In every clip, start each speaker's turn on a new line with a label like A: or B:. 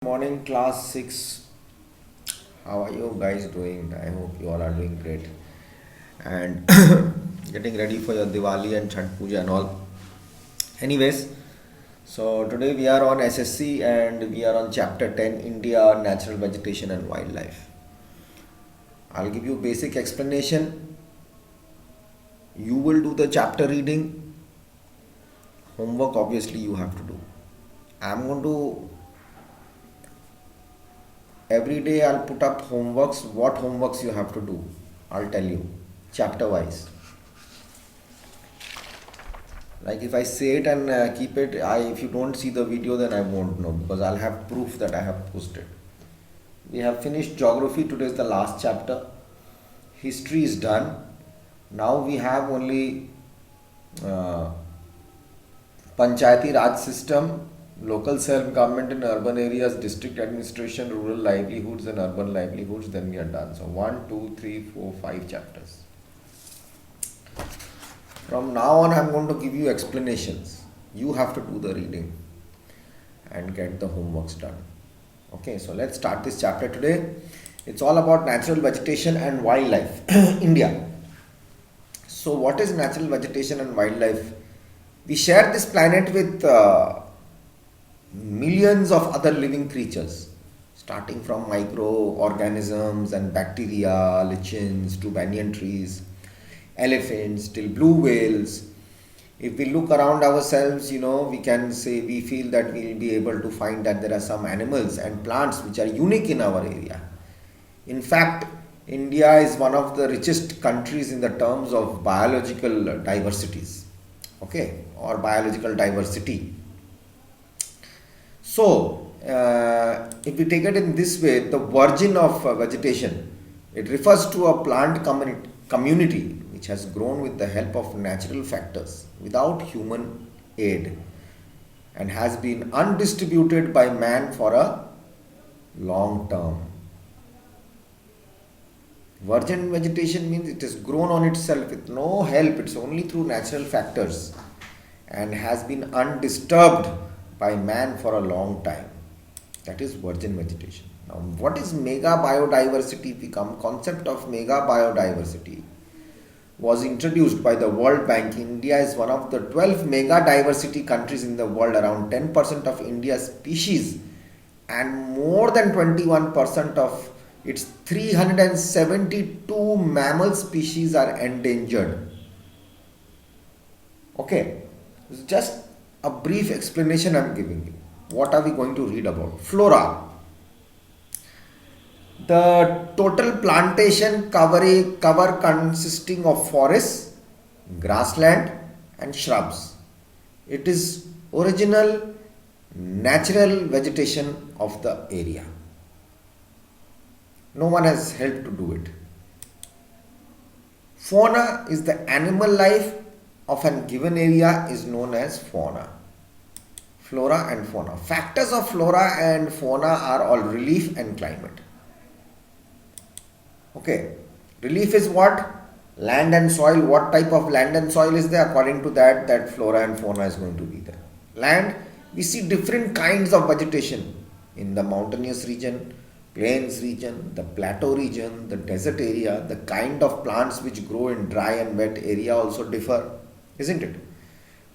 A: Morning, class 6. How are you guys doing? I hope you all are doing great and getting ready for your Diwali and Chhath Puja and all. Anyways, so today we are on SSC and we are on chapter 10, India, Natural Vegetation and Wildlife. I'll give you basic explanation. You will do the chapter reading. Homework obviously you have to do. I'm going to every day I'll put up homeworks. What homeworks you have to do? I'll tell you chapter wise. Like if I say it and keep it, if you don't see the video, then I won't know because I'll have proof that I have posted. We have finished geography. Today is the last chapter. History is done. Now we have only uh, Panchayati Raj system, local self-government in urban areas, district administration, rural livelihoods and urban livelihoods, then we are done. So 1, 2, 3, 4, 5 chapters. From now on, I'm going to give you explanations. You have to do the reading and get the homeworks done. Okay, so let's start this chapter today. It's all about natural vegetation and wildlife. India. So what is natural vegetation and wildlife? We share this planet with millions of other living creatures, starting from microorganisms and bacteria, lichens to banyan trees, elephants till blue whales. If we look around ourselves, we can say we feel that we'll be able to find that there are some animals and plants which are unique in our area. In fact, India is one of the richest countries in the terms of biological diversities, okay, or biological diversity. So, if we take it in this way, the virgin of vegetation, it refers to a plant community which has grown with the help of natural factors without human aid and has been undistributed by man for a long term. Virgin vegetation means it has grown on itself with no help, it's only through natural factors and has been undisturbed by man for a long time. That is virgin vegetation. Now, what is mega biodiversity? The concept of mega biodiversity was introduced by the World Bank. India is one of the 12 mega diversity countries in the world. Around 10% of India's species and more than 21% of its 372 mammal species are endangered. Okay, it's just a brief explanation I'm giving you. What are we going to read about? Flora. The total plantation cover consisting of forests, grassland and shrubs. It is original natural vegetation of the area. No one has helped to do it. Fauna is the animal life of a given area is known as fauna. Flora and fauna. Factors of flora and fauna are all relief and climate. Okay. Relief is what? Land and soil. What type of land and soil is there? According to that flora and fauna is going to be there. Land, we see different kinds of vegetation in the mountainous region, plains region, the plateau region, the desert area. The kind of plants which grow in dry and wet area also differ, isn't it?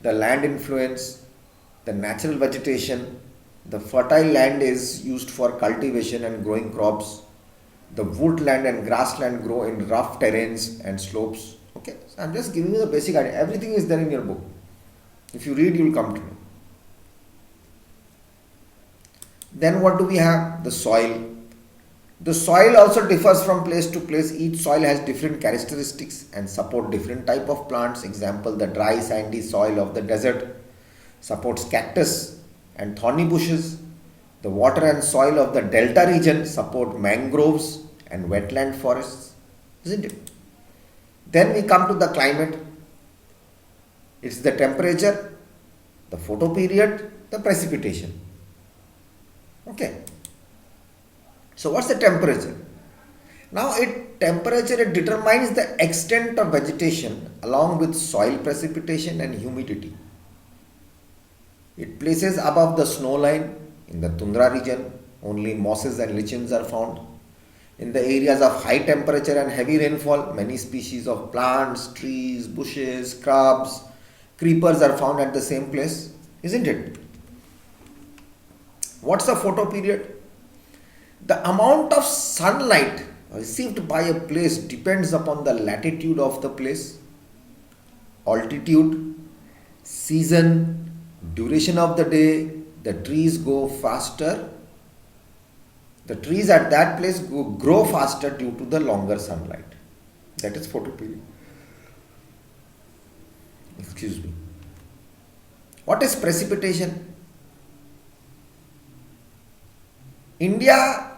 A: The land influence, the natural vegetation, the fertile land is used for cultivation and growing crops. The woodland and grassland grow in rough terrains and slopes. Okay, so I'm just giving you the basic idea. Everything is there in your book. If you read, you will come to know. Then what do we have? The soil. The soil also differs from place to place. Each soil has different characteristics and support different type of plants. Example, the dry sandy soil of the desert supports cactus and thorny bushes. The water and soil of the delta region support mangroves and wetland forests, isn't it? Then we come to the climate. It's the temperature, the photoperiod, the precipitation. Okay. So what's the temperature? Now temperature it determines the extent of vegetation along with soil precipitation and humidity. It places above the snow line in the tundra region only mosses and lichens are found. In the areas of high temperature and heavy rainfall, many species of plants, trees, bushes, shrubs, creepers are found at the same place, isn't it? What's the photoperiod? The amount of sunlight received by a place depends upon the latitude of the place, altitude, season, duration of the day. The trees go faster. The trees at that place grow faster due to the longer sunlight. That is photoperiod. Excuse me. What is precipitation? India,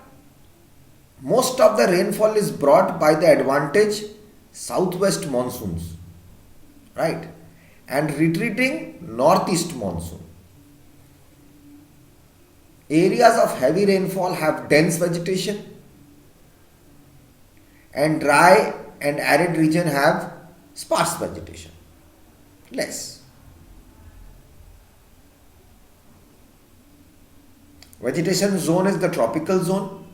A: most of the rainfall is brought by the advantage southwest monsoons, right, and retreating northeast monsoon. Areas of heavy rainfall have dense vegetation, and dry and arid region have sparse vegetation, less. Vegetation zone is the tropical zone,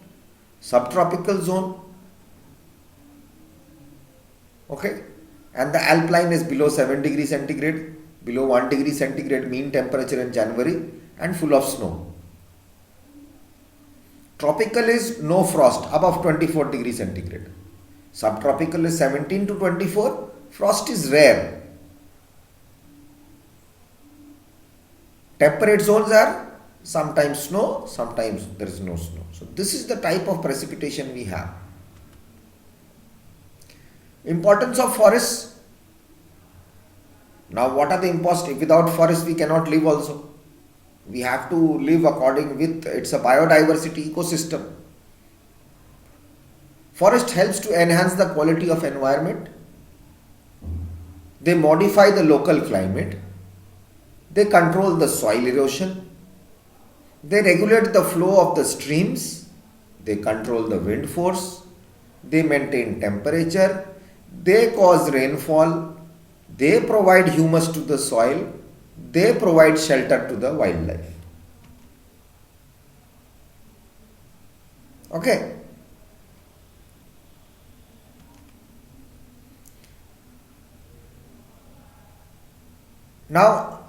A: subtropical zone, okay, and the alpine is below 7 degrees centigrade, below 1 degree centigrade mean temperature in January, and full of snow. Tropical is no frost, above 24 degrees centigrade. Subtropical is 17 to 24, frost is rare. Temperate zones are sometimes snow, sometimes there is no snow. So this is the type of precipitation we have. Importance of forests. Now what are the importance? Without forests we cannot live also. We have to live according with, it's a biodiversity ecosystem. Forest helps to enhance the quality of environment. They modify the local climate. They control the soil erosion. They regulate the flow of the streams. They control the wind force. They maintain temperature. They cause rainfall. They provide humus to the soil. They provide shelter to the wildlife. Okay. Now,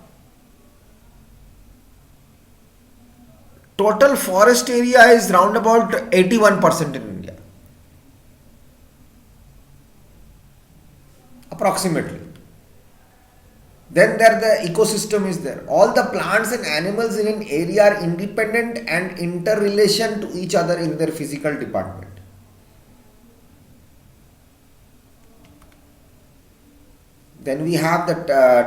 A: total forest area is round about 81% in India. Approximately. Then there the ecosystem is there. All the plants and animals in an area are independent and interrelation to each other in their physical department. Then we have the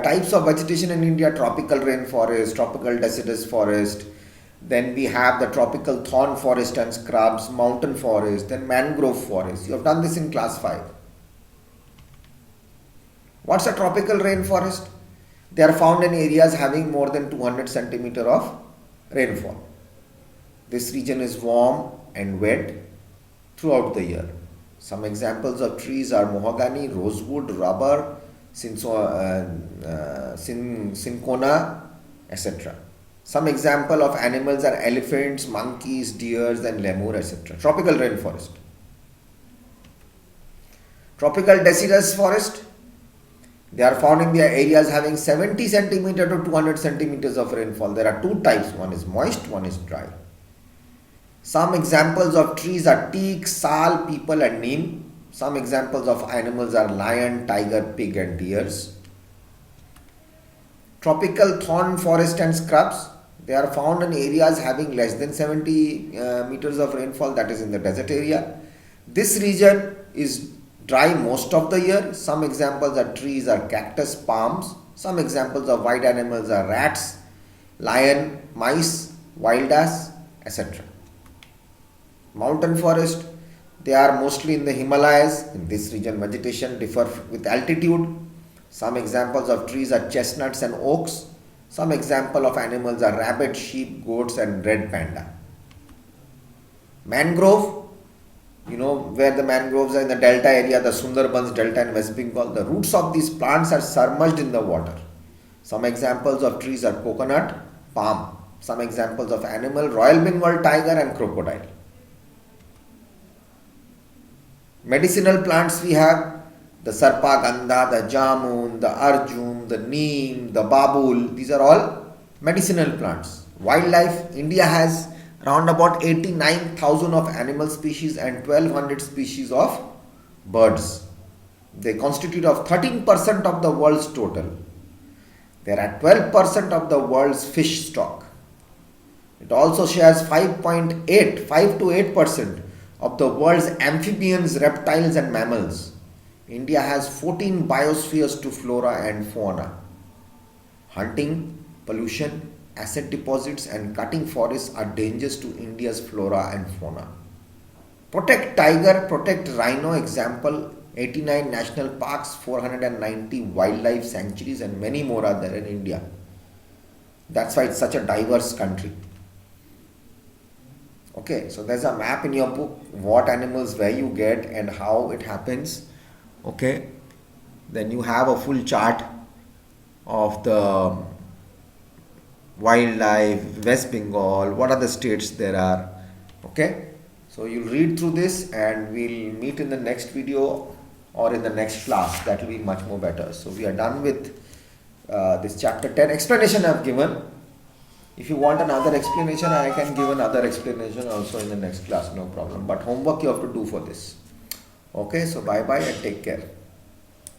A: types of vegetation in India: tropical rainforest, tropical deciduous forest. Then we have the tropical thorn forest and scrubs, mountain forest, then mangrove forest. You have done this in class 5. What's a tropical rainforest? They are found in areas having more than 200 centimeter of rainfall. This region is warm and wet throughout the year. Some examples of trees are mahogany, rosewood, rubber, cinchona, etc. Some example of animals are elephants, monkeys, deers, and lemur, etc. Tropical rainforest. Tropical deciduous forest. They are found in the areas having 70 centimeter to 200 centimeters of rainfall. There are two types. One is moist, one is dry. Some examples of trees are teak, sal, peepal, and neem. Some examples of animals are lion, tiger, pig, and deers. Tropical thorn forest and scrubs. They are found in areas having less than 70 meters of rainfall, that is in the desert area. This region is dry most of the year. Some examples of trees are cactus, palms. Some examples of wild animals are rats, lion, mice, wild ass, etc. Mountain forest. They are mostly in the Himalayas. In this region, vegetation differ with altitude. Some examples of trees are chestnuts and oaks. Some example of animals are rabbit, sheep, goats, and red panda. Mangrove. You know where the mangroves are in the delta area, the Sundarbans delta and West Bengal. The roots of these plants are submerged in the water. Some examples of trees are coconut, palm. Some examples of animal: Royal Bengal tiger and crocodile. Medicinal plants we have the sarpagandha, the jamun, the arjun, the neem, the babul. These are all medicinal plants. Wildlife: India has around about 89,000 of animal species and 1200 species of birds. They constitute of 13% of the world's total. They are at 12% of the world's fish stock. It also shares 5 to 8% of the world's amphibians, reptiles and mammals. India has 14 biospheres to flora and fauna. Hunting, pollution, acid deposits and cutting forests are dangers to India's flora and fauna. Protect tiger, protect rhino. Example: 89 national parks, 490 wildlife sanctuaries and many more are there in India. That's why it's such a diverse country. Okay, so there's a map in your book, what animals, where you get and how it happens. Okay, then you have a full chart of the wildlife, West Bengal, what are the states there are. Okay, so you'll read through this and we'll meet in the next video or in the next class. That will be much more better. So we are done with this chapter 10. Explanation I've given. If you want another explanation, I can give another explanation also in the next class, no problem. But homework you have to do for this. Okay, so bye bye and take care.